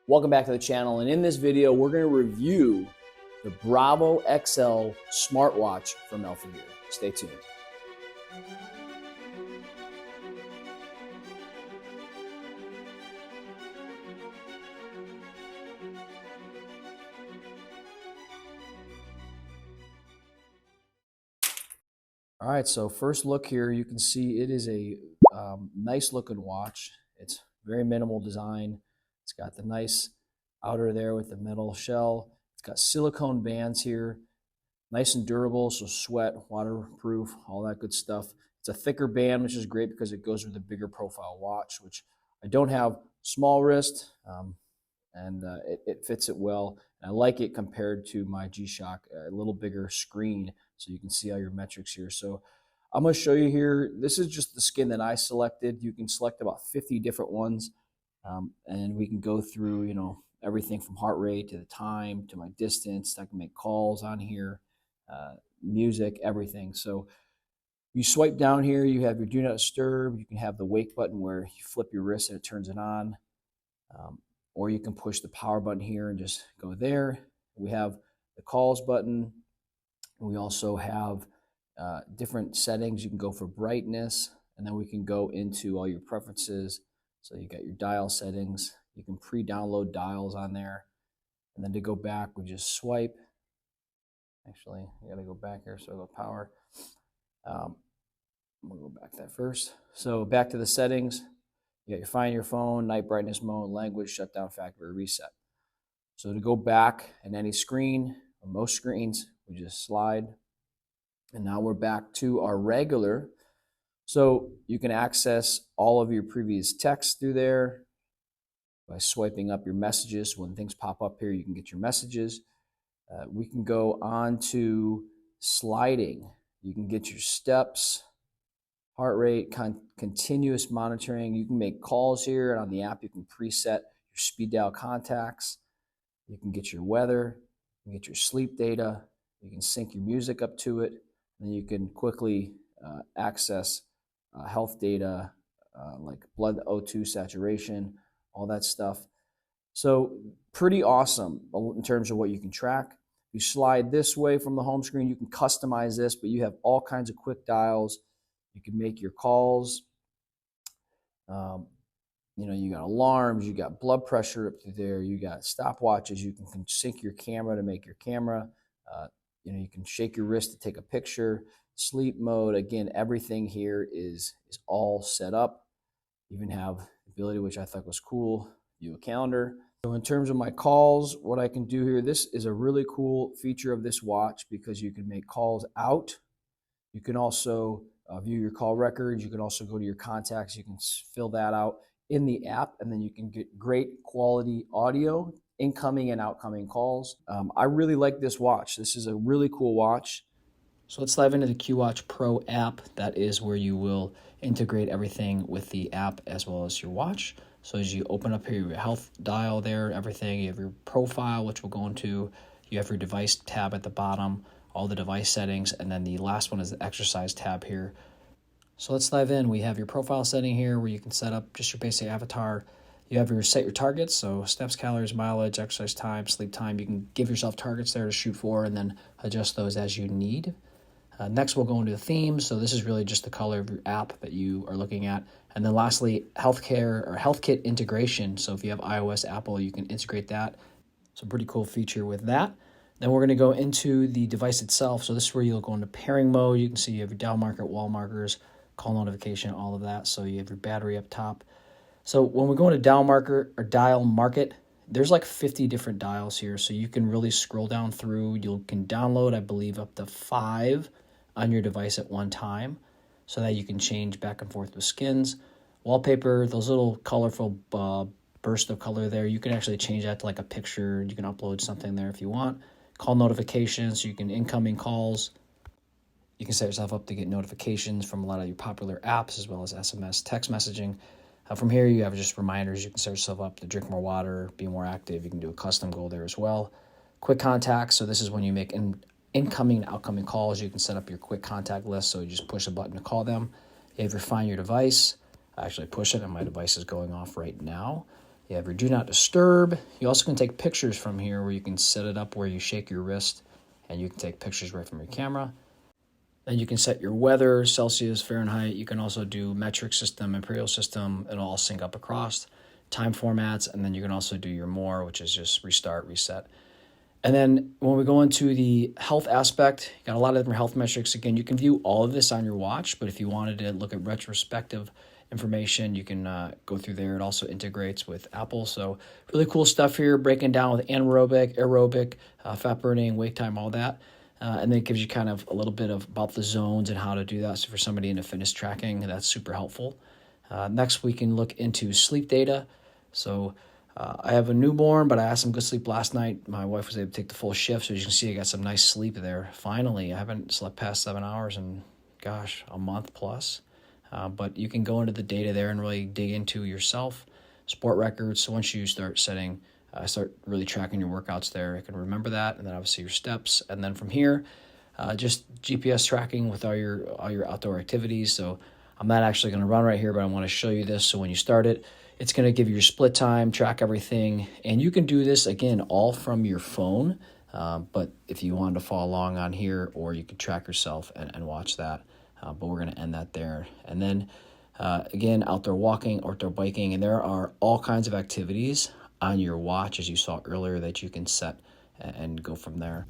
Welcome back to the channel, and in this video we're going to review the Bravo XL smartwatch from AlphaGear. Stay tuned. All right, so first look here, you can see it is a nice looking watch. It's very minimal design. It's got the nice outer there with the metal shell. It's got silicone bands here, nice and durable, so sweat, waterproof, all that good stuff. It's a thicker band, which is great because it goes with a bigger profile watch, which I don't have small wrist, and it fits it well. And I like it compared to my G-Shock, a little bigger screen, so you can see all your metrics here. So I'm going to show you here. This is just the skin that I selected. You can select about 50 different ones, and we can go through, everything from heart rate to the time to my distance. I can make calls on here, music, everything. So you swipe down here, you have your do not disturb. You can have the wake button where you flip your wrist and it turns it on. Or you can push the power button here and just go there. We have the calls button. We also have different settings. You can go for brightness, and then we can go into all your preferences. So you got your dial settings. You can pre-download dials on there. And then to go back, we just swipe. Actually, I gotta go back here, so I'll go power. We'll go back to that first. So back to the settings. You got your find your phone, night brightness mode, language, shutdown, factory reset. So to go back in any screen, or most screens, we just slide. And now we're back to our regular. So you can access all of your previous texts through there by swiping up your messages. When things pop up here, you can get your messages. We can go on to sliding. You can get your steps, heart rate, continuous monitoring. You can make calls here, and on the app you can preset your speed dial contacts. You can get your weather, you can get your sleep data, you can sync your music up to it, and then you can quickly access health data like blood O2 saturation, all that stuff. So pretty awesome in terms of what you can track. You slide this way from the home screen, you can customize this, but you have all kinds of quick dials. You can make your calls. You got alarms, you got blood pressure up through there, you got stopwatches, you can sync your camera to make your camera. You can shake your wrist to take a picture. Sleep mode, again, everything here is all set up. You even have the ability, which I thought was cool, view a calendar. So in terms of my calls, what I can do here, this is a really cool feature of this watch because you can make calls out. You can also view your call records. You can also go to your contacts. You can fill that out in the app, and then you can get great quality audio, incoming and outgoing calls. I really like this watch. This is a really cool watch. So let's dive into the QWatch Pro app. That is where you will integrate everything with the app as well as your watch. So as you open up here, your health dial there, everything, you have your profile, which we'll go into. You have your device tab at the bottom, all the device settings, and then the last one is the exercise tab here. So let's dive in. We have your profile setting here where you can set up just your basic avatar. You have your set your targets, so steps, calories, mileage, exercise time, sleep time. You can give yourself targets there to shoot for and then adjust those as you need. Next, we'll go into the themes. So this is really just the color of your app that you are looking at. And then lastly, healthcare or health kit integration. So if you have iOS, Apple, you can integrate that. So pretty cool feature with that. Then we're going to go into the device itself. So this is where you'll go into pairing mode. You can see you have your dial marker, wall markers, call notification, all of that. So you have your battery up top. So when we go into dial marker or dial market, there's like 50 different dials here. So you can really scroll down through. You can download, I believe, up to 5 on your device at one time so that you can change back and forth with skins. Wallpaper, those little colorful burst of color there, you can actually change that to like a picture. You can upload something there if you want. Call notifications, so you can incoming calls. You can set yourself up to get notifications from a lot of your popular apps as well as SMS text messaging. From here, you have just reminders. You can set yourself up to drink more water, be more active. You can do a custom goal there as well. Quick contacts, so this is when you make incoming and outgoing calls. You can set up your quick contact list, so you just push a button to call them. You have your find your device. I actually push it, and my device is going off right now. You have your do not disturb. You also can take pictures from here where you can set it up where you shake your wrist and you can take pictures right from your camera. Then you can set your weather, Celsius, Fahrenheit. You can also do metric system, imperial system. It'll all sync up across time formats. And then you can also do your more, which is just restart, reset. And then when we go into the health aspect, you got a lot of different health metrics. Again, you can view all of this on your watch, but if you wanted to look at retrospective information, you can go through there. It also integrates with Apple. So really cool stuff here, breaking down with anaerobic, aerobic, fat burning, wake time, all that. And then it gives you kind of a little bit of about the zones and how to do that. So for somebody into fitness tracking, that's super helpful. Next, we can look into sleep data. So I have a newborn, but I had some good sleep last night. My wife was able to take the full shift, so as you can see, I got some nice sleep there. Finally, I haven't slept past 7 hours in, gosh, a month plus. But you can go into the data there and really dig into yourself, sport records. So once you start start really tracking your workouts there, I can remember that, and then obviously your steps. And then from here, just GPS tracking with all your outdoor activities. So I'm not actually going to run right here, but I want to show you this. So when you start it, it's going to give you your split time, track everything. And you can do this, again, all from your phone. But if you wanted to follow along on here, or you could track yourself and watch that. But we're going to end that there. And then, again, outdoor walking, outdoor biking. And there are all kinds of activities on your watch, as you saw earlier, that you can set and go from there.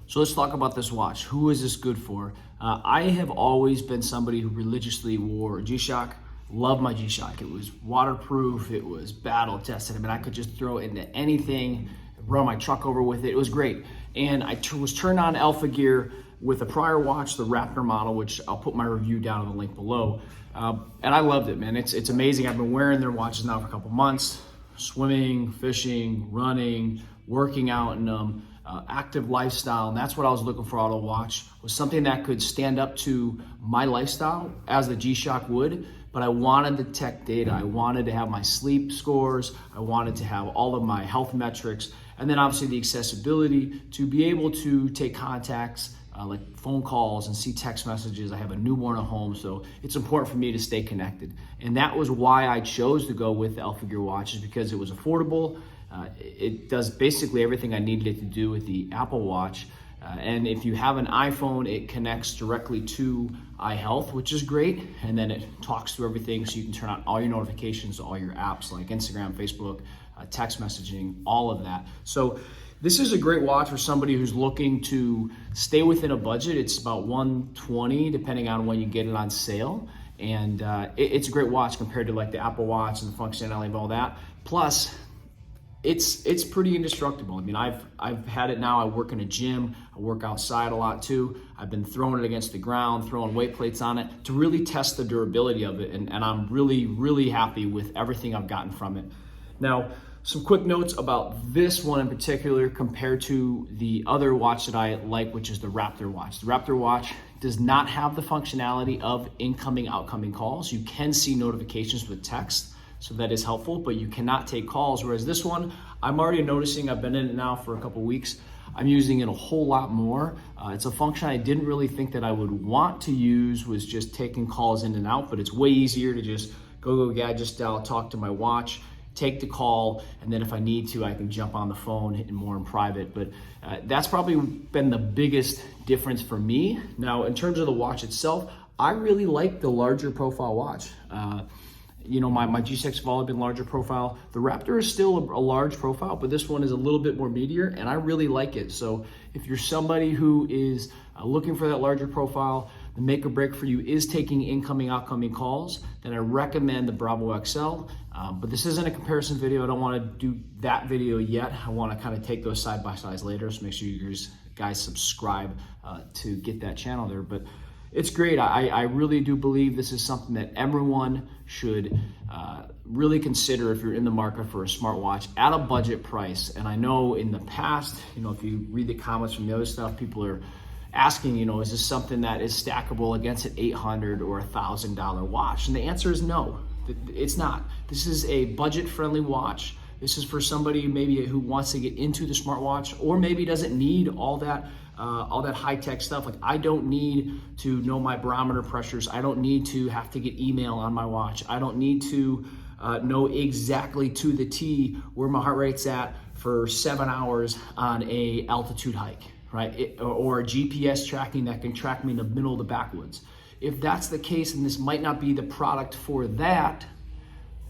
So let's talk about this watch. Who is this good for? I have always been somebody who religiously wore a G-Shock. Love my G-Shock. It was waterproof. It was battle tested. I mean, I could just throw it into anything, run my truck over with it. It was great. And I was turned on AlphaGear with a prior watch, the Raptor model, which I'll put my review down in the link below. And I loved it, man. It's amazing. I've been wearing their watches now for a couple months. Swimming, fishing, running, working out in them, active lifestyle. And that's what I was looking for out of a watch, was something that could stand up to my lifestyle as the G-Shock would. But I wanted the tech data. I wanted to have my sleep scores. I wanted to have all of my health metrics. And then obviously the accessibility to be able to take contacts like phone calls and see text messages. I have a newborn at home, so it's important for me to stay connected. And that was why I chose to go with the AlphaGear watch, is because it was affordable. It does basically everything I needed it to do with the Apple Watch. And if you have an iPhone, it connects directly to iHealth, which is great. And then it talks through everything, so you can turn on all your notifications, all your apps like Instagram, Facebook, text messaging, all of that. So this is a great watch for somebody who's looking to stay within a budget. It's about $120 depending on when you get it on sale. And it's a great watch compared to like the Apple Watch and the functionality of all that. Plus, it's pretty indestructible. I mean, I've had it now. I work in a gym. I work outside a lot too. I've been throwing it against the ground, throwing weight plates on it to really test the durability of it. And I'm really, really happy with everything I've gotten from it. Now, some quick notes about this one in particular compared to the other watch that I like, which is the Raptor watch. The Raptor watch does not have the functionality of incoming, outgoing calls. You can see notifications with text, so that is helpful, but you cannot take calls. Whereas this one, I'm already noticing, I've been in it now for a couple weeks, I'm using it a whole lot more. It's a function I didn't really think that I would want to use, was just taking calls in and out, but it's way easier to just go gadget style, talk to my watch, take the call, and then if I need to, I can jump on the phone and more in private. But that's probably been the biggest difference for me. Now, in terms of the watch itself, I really like the larger profile watch. You know, my G6 have all been larger profile. The Raptor is still a large profile, but this one is a little bit more meatier, and I really like it. So if you're somebody who is looking for that larger profile, the make or break for you is taking incoming, outgoing calls, then I recommend the Bravo XL. But this isn't a comparison video. I don't want to do that video yet. I want to kind of take those side by sides later. So make sure you guys subscribe to get that channel there. But it's great. I really do believe this is something that everyone should really consider if you're in the market for a smartwatch at a budget price. And I know in the past, you know, if you read the comments from the other stuff, people are asking, you know, is this something that is stackable against an $800 or $1,000 watch? And the answer is no, it's not. This is a budget-friendly watch. This is for somebody maybe who wants to get into the smartwatch, or maybe doesn't need all that high-tech stuff. Like, I don't need to know my barometer pressures. I don't need to have to get email on my watch. I don't need to know exactly to the T where my heart rate's at for 7 hours on a altitude hike, right? Or a GPS tracking that can track me in the middle of the backwoods. If that's the case, and this might not be the product for that,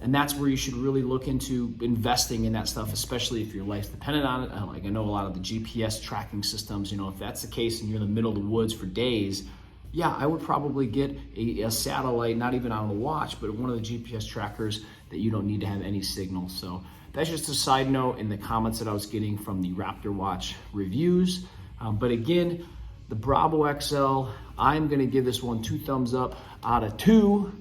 and that's where you should really look into investing in that stuff, especially if your life's dependent on it. Like I know a lot of the GPS tracking systems, you know, if that's the case and you're in the middle of the woods for days, yeah, I would probably get a satellite, not even on a watch, but one of the GPS trackers that you don't need to have any signal. So that's just a side note in the comments that I was getting from the Raptor watch reviews. But again, the Bravo XL, I'm gonna give this one 2 thumbs up out of 2,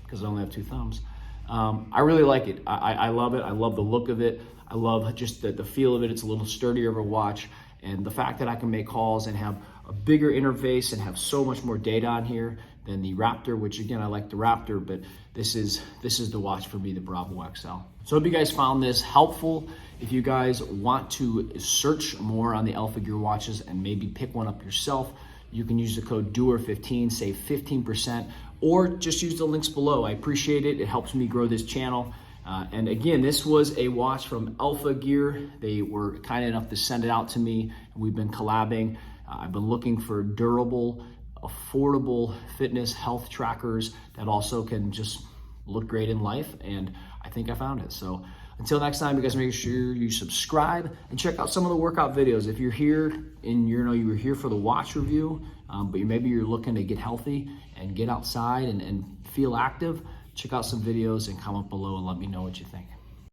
because I only have 2 thumbs. I really like it. I love it. I love the look of it. I love just the feel of it. It's a little sturdier of a watch. And the fact that I can make calls and have a bigger interface and have so much more data on here than the Raptor, which again, I like the Raptor, but this is the watch for me, the Bravo XL. So I hope you guys found this helpful. If you guys want to search more on the AlphaGear watches and maybe pick one up yourself, you can use the code DOER15, save 15%, or just use the links below. I appreciate it. It helps me grow this channel. And again, this was a watch from AlphaGear. They were kind enough to send it out to me, and we've been collabing. I've been looking for durable, affordable fitness health trackers that also can just look great in life, and I think I found it. So until next time, you guys make sure you subscribe and check out some of the workout videos. If you're here and you were here for the watch review, but maybe you're looking to get healthy and get outside and feel active, check out some videos and comment below and let me know what you think.